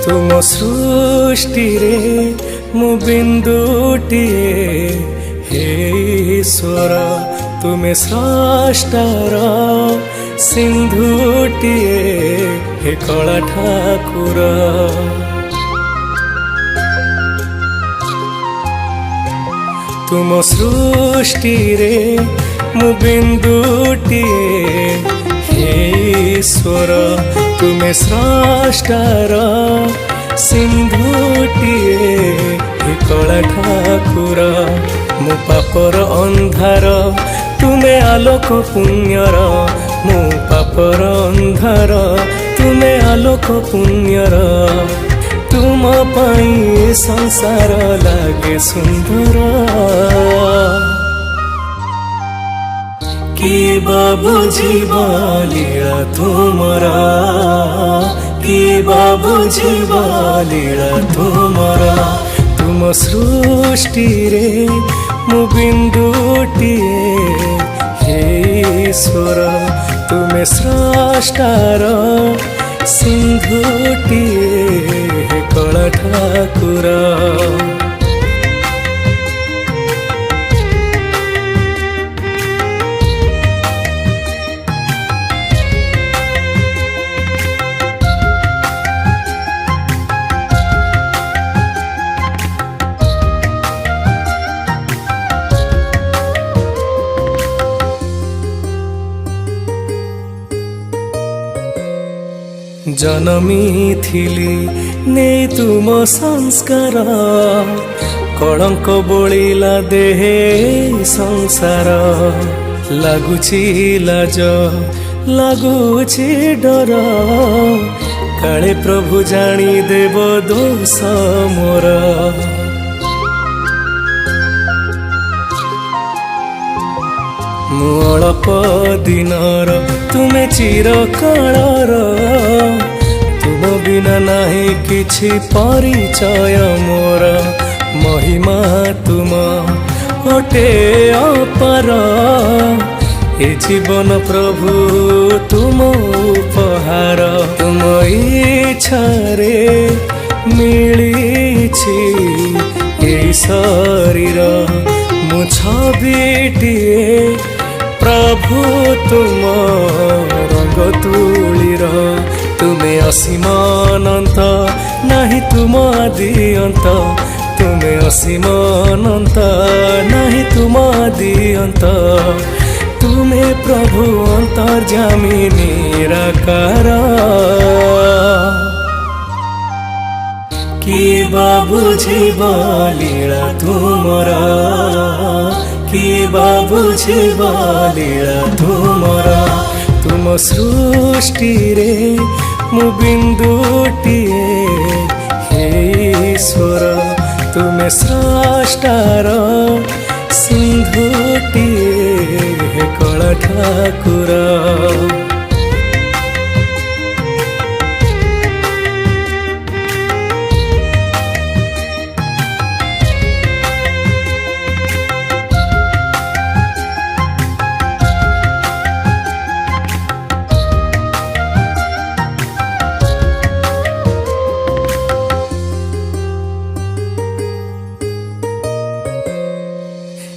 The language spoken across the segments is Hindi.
तुम सृष्टि रे मु बिंदुटिए हे ईश्वर तुमे स्रष्टार सिंधुटिए हे कला ठाकुर तुम सृष्टि रे मु बिंदुटिए हे ईश्वर तुमे स्रष्टार सिंधुटिए हे कला ठाकुर मु पापर अंधार तुमे आलोक पुण्यर मु पापर अंधार तुमे आलोक पुण्यर तुम पाई संसार लागे सुंदर कि बुझिब लीला तुमरा कि बुझिब लीला तुमरा तुम सृष्टि रे मु बिंदुटिए हे ईश्वर तुमे स्रष्टार सिंधुटिए हे कला ठाकुर जनमी थिली ने तुम संस्कार कलंक बोलिला देहे संसार लगुची लाज लगुची डर काले प्रभु जानी देव दोष मोर मु अल्प दिनर तुमे चिर कालर तुम बिना नाही किछि परिचय मोर महिमा तुम अटे अपार ए जीवन प्रभु तुम उपहार तुम इच्छारे मिलिछि ए शरीर मु छबिटिए प्रभु तुम रंग तुलीर तुमे असीम अनंत नाही तुम आदि अंत तुमे असीम अनंत नाही तुम आदि अंत तुमे प्रभु अंतर्जामी निराकार कि बुझिब लीला तुमरा कि बुझिब लीला तुमरा तुम सृष्टि रे मु बिंदुटिए हे ईश्वर तुमे स्रष्टार सिंधुटिए हे कला ठाकुर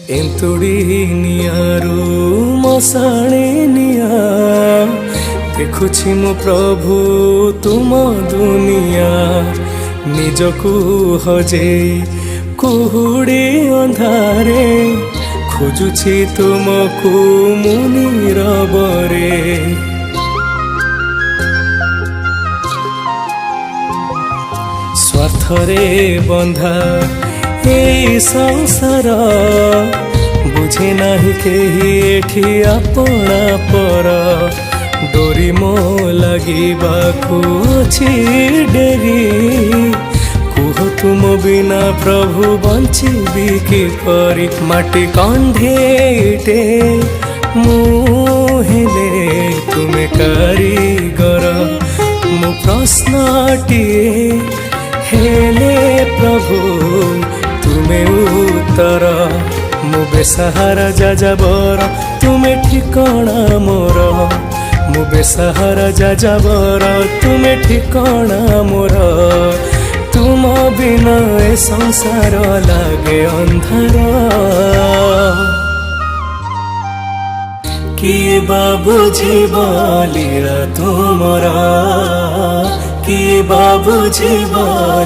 एंतुड़ी नियारू मशाणी निया देखुछि मु प्रभु तुम दुनिया निजकू हजे कुहुड़ी अंधारे खोजुछि तुमको मुनिरबरे स्वार्थरे बंधा ए संसार बुझे नाही केही एठी आपणा पर डोरी मो लागिबाकू अछि डेरी कुह तुम बिना प्रभु बंचिबी किपरि माटी कंढेटे मुहेले तुमे कारीगर मु प्रश्नटिए हेले प्रभु तुमे उत्तर मु बेसहारा जाजाबर तुमे ठिकाना मोर मु बेसहारा जाजाबर तुमे ठिकाना मोर तुम बिना ए संसार लागे अंधार किए बाबू लीला तुमरा किए बाबू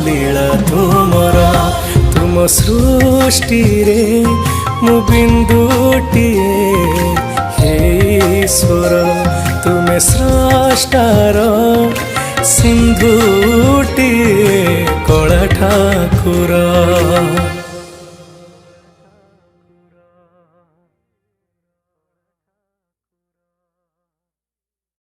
लीला तुमरा तुम सृष्टि रे मु बिंदुटिए हे ईश्वर तुमे स्रष्टार सिंधुटिए कला ठाकुर।